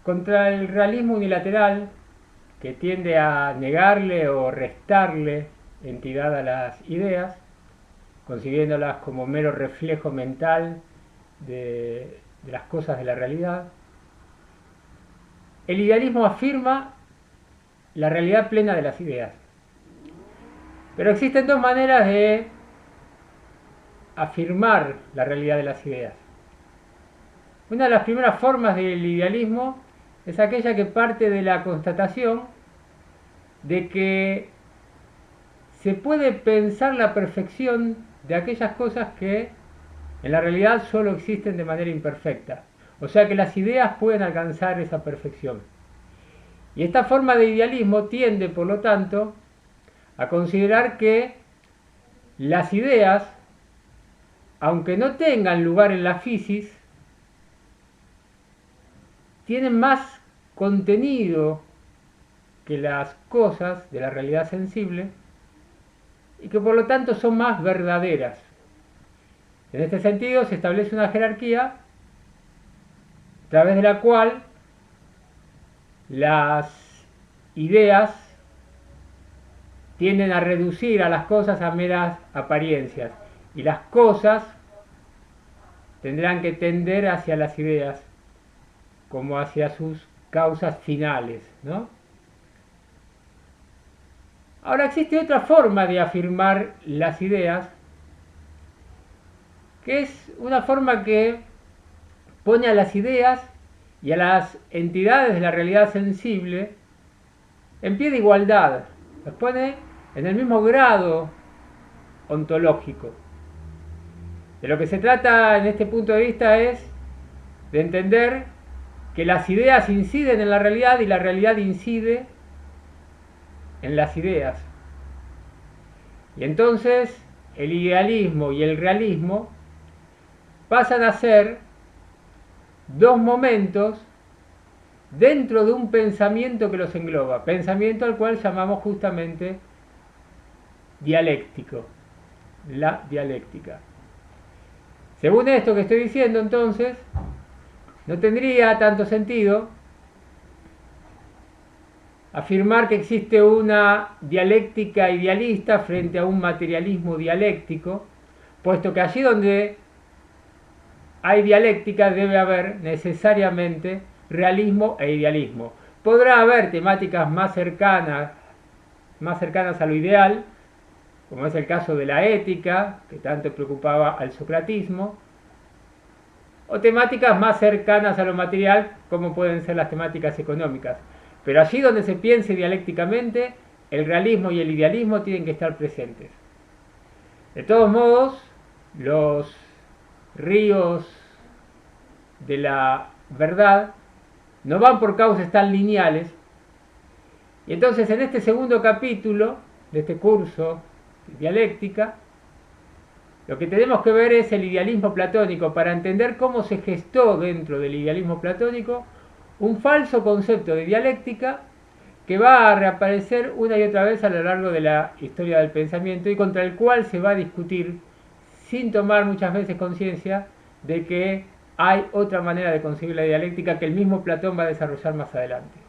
contra el realismo unilateral, que tiende a negarle o restarle entidad a las ideas, concibiéndolas como mero reflejo mental de las cosas de la realidad. El idealismo afirma la realidad plena de las ideas. Pero existen dos maneras de afirmar la realidad de las ideas. Una de las primeras formas del idealismo es aquella que parte de la constatación de que se puede pensar la perfección de aquellas cosas que en la realidad solo existen de manera imperfecta. O sea que las ideas pueden alcanzar esa perfección. Y esta forma de idealismo tiende, por lo tanto, a considerar que las ideas, aunque no tengan lugar en la física, tienen más contenido que las cosas de la realidad sensible y que por lo tanto son más verdaderas. En este sentido se establece una jerarquía a través de la cual las ideas tienden a reducir a las cosas a meras apariencias y las cosas tendrán que tender hacia las ideas como hacia sus causas finales, ¿no? Ahora existe otra forma de afirmar las ideas, que es una forma que pone a las ideas y a las entidades de la realidad sensible en pie de igualdad, las pone en el mismo grado ontológico. De lo que se trata en este punto de vista es de entender que las ideas inciden en la realidad y la realidad incide en las ideas. Y entonces el idealismo y el realismo pasan a ser dos momentos dentro de un pensamiento que los engloba, pensamiento al cual llamamos justamente dialéctico, la dialéctica. Según esto que estoy diciendo, entonces, no tendría tanto sentido afirmar que existe una dialéctica idealista frente a un materialismo dialéctico, puesto que allí donde hay dialéctica debe haber necesariamente realismo e idealismo. Podrá haber temáticas más cercanas a lo ideal, como es el caso de la ética, que tanto preocupaba al socratismo, o temáticas más cercanas a lo material, como pueden ser las temáticas económicas. Pero allí donde se piense dialécticamente, el realismo y el idealismo tienen que estar presentes. De todos modos, los ríos de la verdad no van por causas tan lineales. Y entonces en este segundo capítulo de este curso de dialéctica, lo que tenemos que ver es el idealismo platónico para entender cómo se gestó dentro del idealismo platónico un falso concepto de dialéctica que va a reaparecer una y otra vez a lo largo de la historia del pensamiento y contra el cual se va a discutir sin tomar muchas veces conciencia de que hay otra manera de concebir la dialéctica que el mismo Platón va a desarrollar más adelante.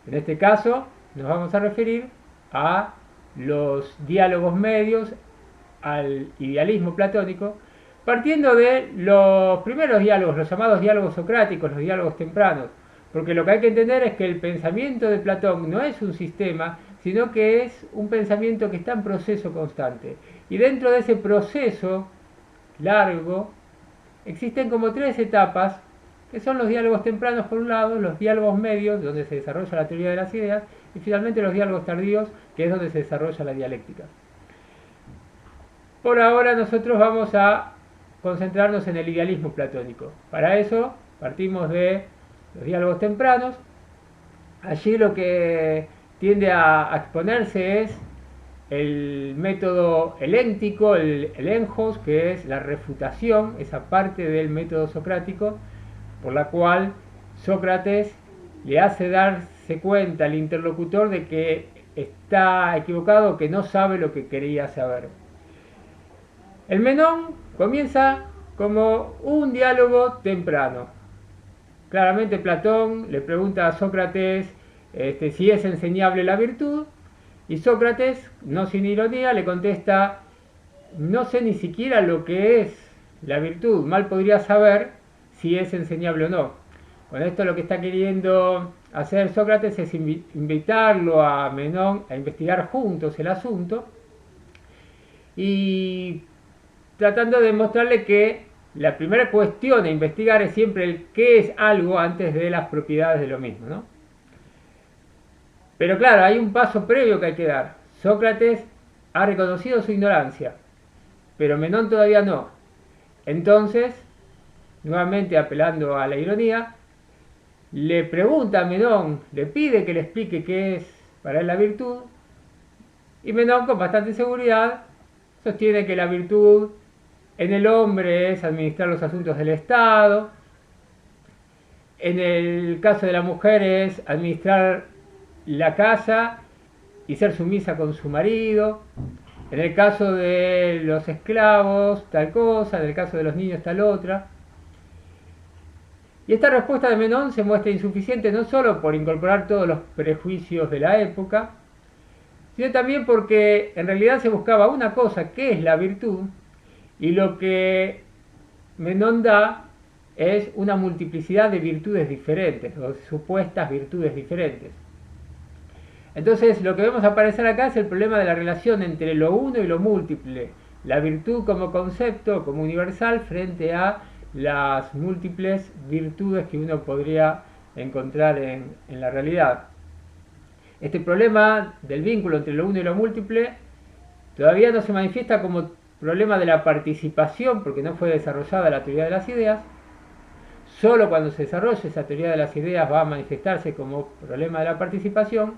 En este caso nos vamos a referir a los diálogos medios, al idealismo platónico, partiendo de los primeros diálogos, los llamados diálogos socráticos, los diálogos tempranos, porque lo que hay que entender es que el pensamiento de Platón no es un sistema, sino que es un pensamiento que está en proceso constante. Y dentro de ese proceso largo, existen como tres etapas, que son los diálogos tempranos por un lado, los diálogos medios, donde se desarrolla la teoría de las ideas, y finalmente los diálogos tardíos, que es donde se desarrolla la dialéctica. Por ahora nosotros vamos a concentrarnos en el idealismo platónico. Para eso partimos de los diálogos tempranos. Allí lo que tiende a exponerse es el método heléntico, el enjos, que es la refutación, esa parte del método socrático, por la cual Sócrates le hace darse cuenta al interlocutor de que está equivocado, que no sabe lo que quería saber. El Menón comienza como un diálogo temprano, ¿ok? claramente Platón le pregunta a Sócrates si es enseñable la virtud, y Sócrates, no sin ironía, le contesta: no sé ni siquiera lo que es la virtud, mal podría saber si es enseñable o no. Con esto lo que está queriendo hacer Sócrates es invitarlo a Menón a investigar juntos el asunto, y tratando de mostrarle que la primera cuestión a investigar es siempre el qué es algo antes de las propiedades de lo mismo, ¿no? Pero claro, hay un paso previo que hay que dar. Sócrates ha reconocido su ignorancia, pero Menón todavía no. Entonces, nuevamente apelando a la ironía, le pregunta a Menón, le pide que le explique qué es para él la virtud, y Menón, con bastante seguridad, sostiene que la virtud en el hombre es administrar los asuntos del Estado, en el caso de la mujer es administrar la casa y ser sumisa con su marido, en el caso de los esclavos tal cosa, en el caso de los niños tal otra. Y esta respuesta de Menón se muestra insuficiente no solo por incorporar todos los prejuicios de la época, sino también porque en realidad se buscaba una cosa, que es la virtud, y lo que Menón da es una multiplicidad de virtudes diferentes, o supuestas virtudes diferentes. Entonces lo que vemos aparecer acá es el problema de la relación entre lo uno y lo múltiple, la virtud como concepto, como universal, frente a las múltiples virtudes que uno podría encontrar en la realidad. Este problema del vínculo entre lo uno y lo múltiple todavía no se manifiesta como problema de la participación, porque no fue desarrollada la teoría de las ideas. Solo cuando se desarrolle esa teoría de las ideas va a manifestarse como problema de la participación,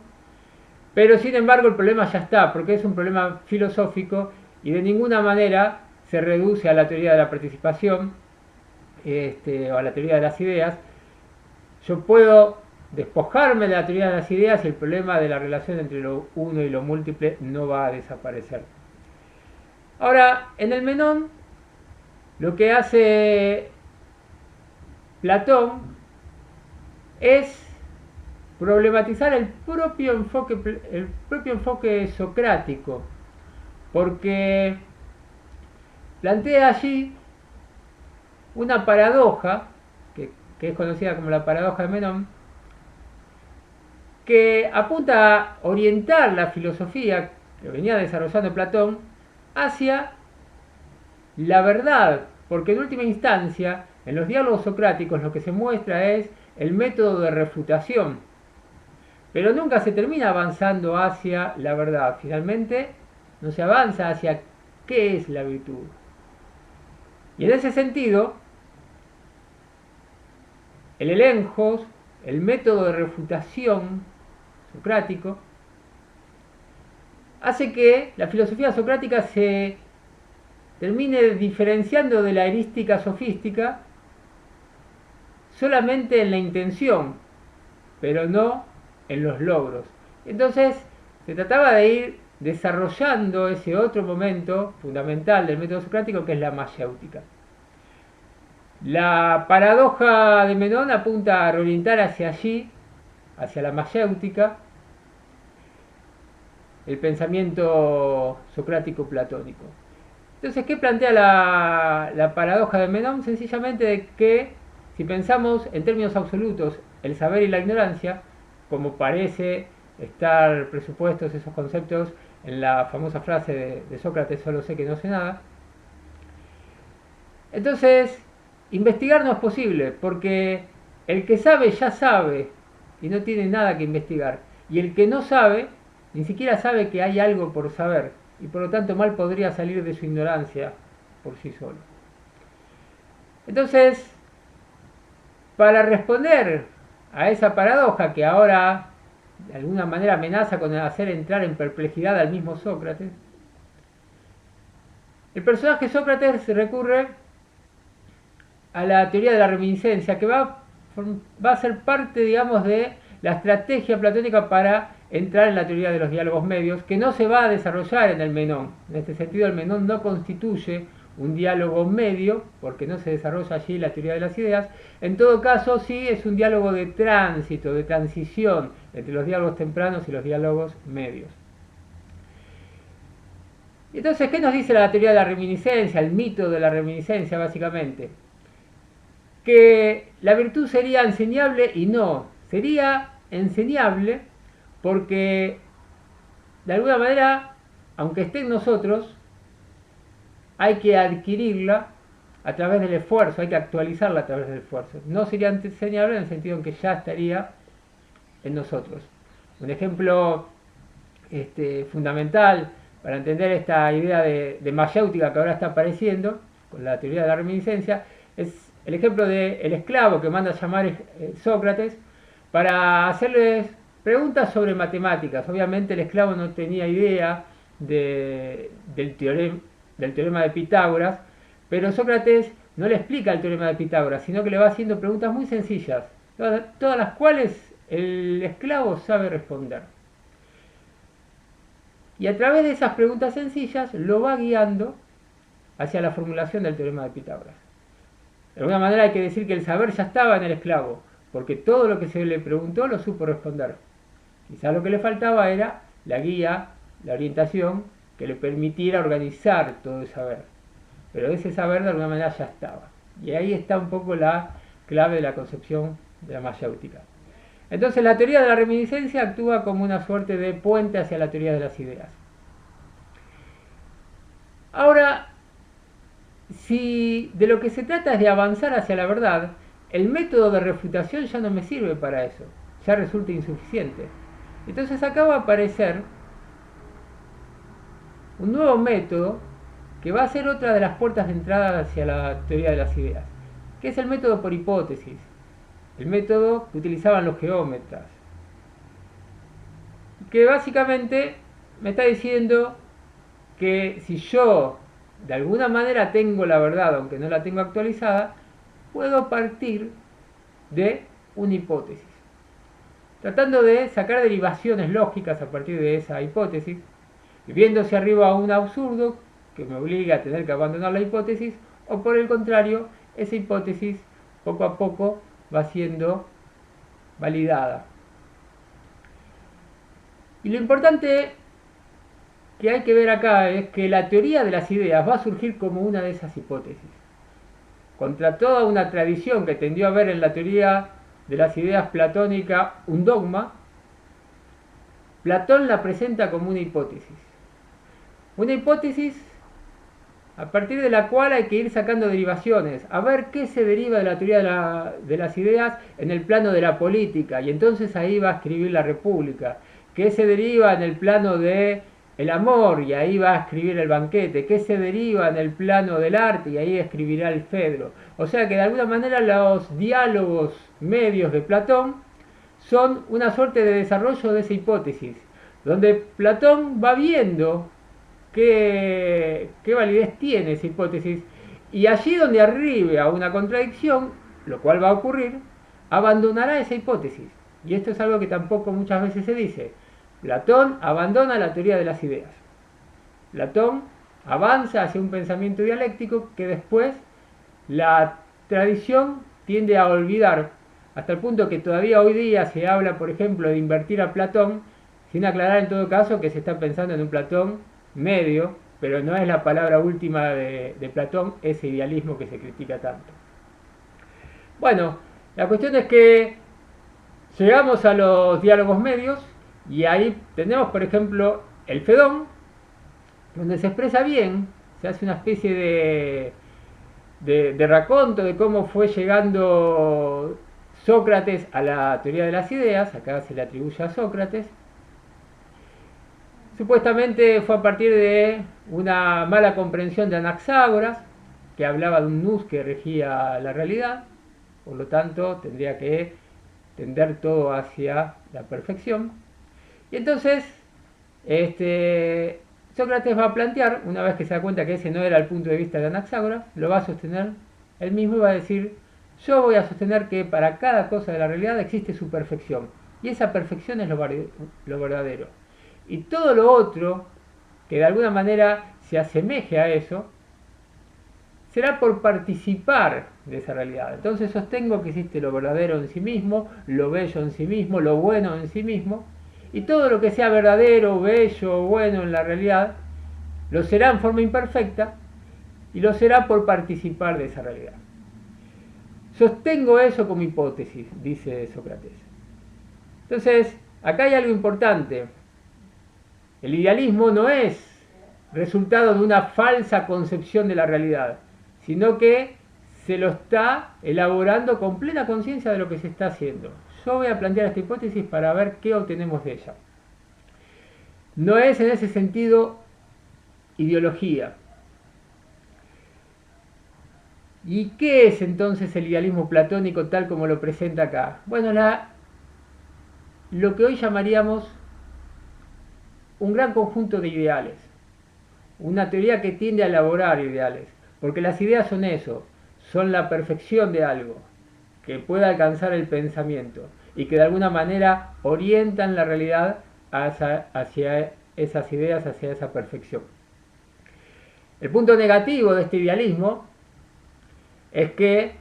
pero sin embargo el problema ya está, porque es un problema filosófico y de ninguna manera se reduce a la teoría de la participación o a la teoría de las ideas. Yo puedo despojarme de la teoría de las ideas y el problema de la relación entre lo uno y lo múltiple no va a desaparecer. Ahora, en el Menón, lo que hace Platón es problematizar el propio enfoque socrático, porque plantea allí una paradoja, que es conocida como la paradoja de Menón, que apunta a orientar la filosofía que venía desarrollando Platón hacia la verdad, porque en última instancia, en los diálogos socráticos lo que se muestra es el método de refutación, pero nunca se termina avanzando hacia la verdad. Finalmente, no se avanza hacia qué es la virtud. Y en ese sentido, el elenjos, el método de refutación socrático, hace que la filosofía socrática se termine diferenciando de la erística sofística solamente en la intención, pero no en los logros. Entonces, se trataba de ir desarrollando ese otro momento fundamental del método socrático, que es la mayéutica. La paradoja de Menón apunta a reorientar hacia allí, hacia la mayéutica, el pensamiento socrático platónico. Entonces, ¿qué plantea la paradoja de Menón? Sencillamente de que, si pensamos en términos absolutos el saber y la ignorancia, como parece estar presupuestos esos conceptos en la famosa frase de Sócrates: solo sé que no sé nada, entonces investigar no es posible, porque el que sabe ya sabe y no tiene nada que investigar, y el que no sabe ni siquiera sabe que hay algo por saber, y por lo tanto mal podría salir de su ignorancia por sí solo. Entonces, para responder a esa paradoja que ahora de alguna manera amenaza con hacer entrar en perplejidad al mismo Sócrates, el personaje Sócrates recurre a la teoría de la reminiscencia, que va a ser parte, digamos, de la estrategia platónica para entrar en la teoría de los diálogos medios, que no se va a desarrollar en el Menón. En este sentido, el Menón no constituye un diálogo medio, porque no se desarrolla allí la teoría de las ideas. En todo caso, sí es un diálogo de tránsito, de transición entre los diálogos tempranos y los diálogos medios. Entonces, ¿qué nos dice la teoría de la reminiscencia, el mito de la reminiscencia, básicamente? Que la virtud sería enseñable y no. Sería enseñable porque, de alguna manera, aunque esté en nosotros, hay que adquirirla a través del esfuerzo, hay que actualizarla a través del esfuerzo. No sería enseñable en el sentido en que ya estaría en nosotros. Un ejemplo fundamental para entender esta idea de mayéutica que ahora está apareciendo con la teoría de la reminiscencia es el ejemplo del esclavo que manda a llamar Sócrates para hacerles preguntas sobre matemáticas. Obviamente el esclavo no tenía idea del teorema de Pitágoras, pero Sócrates no le explica el teorema de Pitágoras, sino que le va haciendo preguntas muy sencillas, todas las cuales el esclavo sabe responder. Y a través de esas preguntas sencillas lo va guiando hacia la formulación del teorema de Pitágoras. De alguna manera hay que decir que el saber ya estaba en el esclavo, porque todo lo que se le preguntó lo supo responder. Quizás lo que le faltaba era la guía, la orientación, que le permitiera organizar todo el saber. Pero ese saber de alguna manera ya estaba. Y ahí está un poco la clave de la concepción de la mayéutica. Entonces la teoría de la reminiscencia actúa como una suerte de puente hacia la teoría de las ideas. Ahora, si de lo que se trata es de avanzar hacia la verdad, el método de refutación ya no me sirve para eso, ya resulta insuficiente. Entonces acá va a aparecer un nuevo método que va a ser otra de las puertas de entrada hacia la teoría de las ideas, que es el método por hipótesis, el método que utilizaban los geómetras, que básicamente me está diciendo que si yo de alguna manera tengo la verdad, aunque no la tengo actualizada, puedo partir de una hipótesis, tratando de sacar derivaciones lógicas a partir de esa hipótesis, y viendo hacia arriba un absurdo que me obliga a tener que abandonar la hipótesis, o por el contrario, esa hipótesis poco a poco va siendo validada. Y lo importante que hay que ver acá es que la teoría de las ideas va a surgir como una de esas hipótesis. Contra toda una tradición que tendió a ver en la teoría de las ideas platónica un dogma, Platón la presenta como una hipótesis. Una hipótesis a partir de la cual hay que ir sacando derivaciones, a ver qué se deriva de la teoría de las ideas en el plano de la política, y entonces ahí va a escribir la República, qué se deriva en el plano de el amor, y ahí va a escribir el banquete, qué se deriva en el plano del arte, y ahí escribirá el Fedro. O sea que de alguna manera los diálogos medios de Platón son una suerte de desarrollo de esa hipótesis, donde Platón va viendo qué validez tiene esa hipótesis, y allí donde arribe a una contradicción, lo cual va a ocurrir, abandonará esa hipótesis. Y esto es algo que tampoco muchas veces se dice. Platón abandona la teoría de las ideas. Platón avanza hacia un pensamiento dialéctico que después la tradición tiende a olvidar, hasta el punto que todavía hoy día se habla, por ejemplo, de invertir a Platón, sin aclarar en todo caso que se está pensando en un Platón medio, pero no es la palabra última de Platón, ese idealismo que se critica tanto. Bueno, la cuestión es que llegamos a los diálogos medios y ahí tenemos, por ejemplo, el Fedón, donde se expresa bien, se hace una especie de raconto de cómo fue llegando Sócrates a la teoría de las ideas, acá se le atribuye a Sócrates. Supuestamente fue a partir de una mala comprensión de Anaxágoras, que hablaba de un nous que regía la realidad, por lo tanto tendría que tender todo hacia la perfección. Y entonces Sócrates va a plantear, una vez que se da cuenta que ese no era el punto de vista de Anaxágoras, lo va a sostener él mismo y va a decir: yo voy a sostener que para cada cosa de la realidad existe su perfección, y esa perfección es lo verdadero. Y todo lo otro, que de alguna manera se asemeje a eso, será por participar de esa realidad. Entonces sostengo que existe lo verdadero en sí mismo, lo bello en sí mismo, lo bueno en sí mismo, y todo lo que sea verdadero, bello o bueno en la realidad, lo será en forma imperfecta y lo será por participar de esa realidad. Sostengo eso como hipótesis, dice Sócrates. Entonces, acá hay algo importante. El idealismo no es resultado de una falsa concepción de la realidad, sino que se lo está elaborando con plena conciencia de lo que se está haciendo. Yo voy a plantear esta hipótesis para ver qué obtenemos de ella. No es en ese sentido ideología. ¿Y qué es entonces el idealismo platónico tal como lo presenta acá? Bueno, lo que hoy llamaríamos un gran conjunto de ideales. Una teoría que tiende a elaborar ideales. Porque las ideas son eso, son la perfección de algo que puede alcanzar el pensamiento y que de alguna manera orientan la realidad hacia esas ideas, hacia esa perfección. El punto negativo de este idealismo es que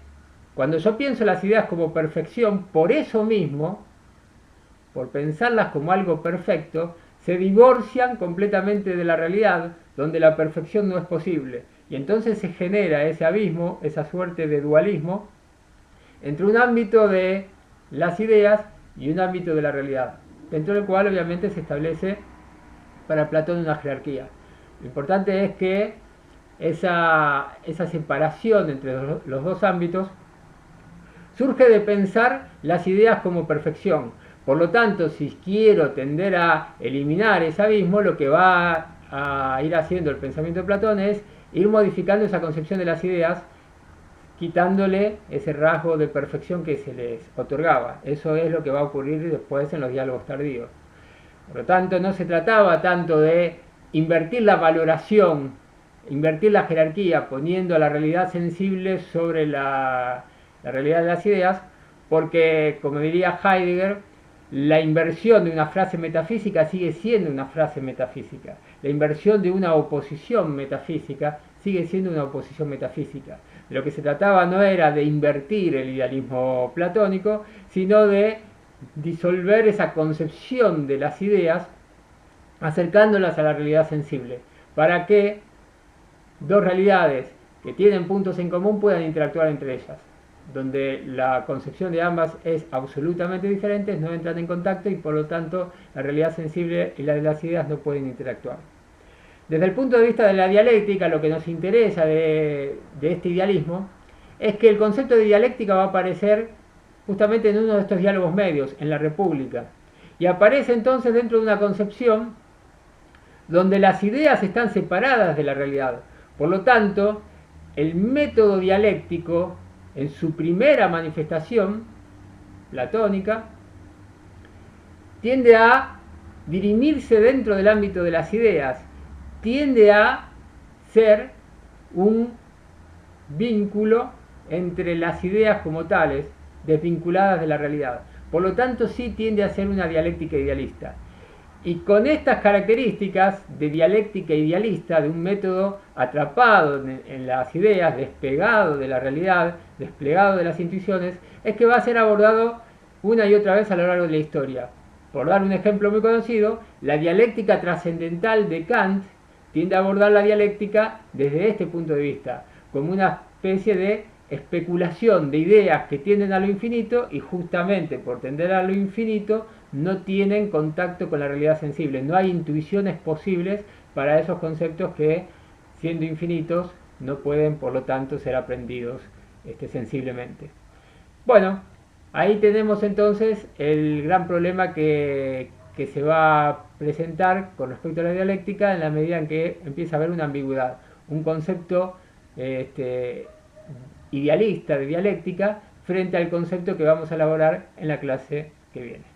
cuando yo pienso las ideas como perfección, por eso mismo, por pensarlas como algo perfecto, se divorcian completamente de la realidad, donde la perfección no es posible. Y entonces se genera ese abismo, esa suerte de dualismo, entre un ámbito de las ideas y un ámbito de la realidad, dentro del cual obviamente se establece para Platón una jerarquía. Lo importante es que esa separación entre los dos ámbitos surge de pensar las ideas como perfección. Por lo tanto, si quiero tender a eliminar ese abismo, lo que va a ir haciendo el pensamiento de Platón es ir modificando esa concepción de las ideas, quitándole ese rasgo de perfección que se les otorgaba. Eso es lo que va a ocurrir después en los diálogos tardíos. Por lo tanto, no se trataba tanto de invertir la valoración, invertir la jerarquía, poniendo a la realidad sensible sobre la realidad de las ideas, porque, como diría Heidegger, la inversión de una frase metafísica sigue siendo una frase metafísica. La inversión de una oposición metafísica sigue siendo una oposición metafísica. De lo que se trataba no era de invertir el idealismo platónico, sino de disolver esa concepción de las ideas, acercándolas a la realidad sensible, para que dos realidades que tienen puntos en común puedan interactuar entre ellas, donde la concepción de ambas es absolutamente diferente, no entran en contacto y por lo tanto la realidad sensible y la de las ideas no pueden interactuar. Desde el punto de vista de la dialéctica, lo que nos interesa de este idealismo es que el concepto de dialéctica va a aparecer justamente en uno de estos diálogos medios, en la República, y aparece entonces dentro de una concepción donde las ideas están separadas de la realidad. Por lo tanto, el método dialéctico, en su primera manifestación platónica, tiende a dirimirse dentro del ámbito de las ideas, tiende a ser un vínculo entre las ideas como tales, desvinculadas de la realidad. Por lo tanto, sí tiende a ser una dialéctica idealista. Y con estas características de dialéctica idealista, de un método atrapado en las ideas, despegado de la realidad, desplegado de las intuiciones, es que va a ser abordado una y otra vez a lo largo de la historia. Por dar un ejemplo muy conocido, la dialéctica trascendental de Kant tiende a abordar la dialéctica desde este punto de vista, como una especie de especulación de ideas que tienden a lo infinito y justamente por tender a lo infinito no tienen contacto con la realidad sensible. No hay intuiciones posibles para esos conceptos que, siendo infinitos, no pueden por lo tanto ser aprendidos sensiblemente. Bueno, ahí tenemos entonces el gran problema que se va a presentar con respecto a la dialéctica en la medida en que empieza a haber una ambigüedad, un concepto idealista de dialéctica frente al concepto que vamos a elaborar en la clase que viene.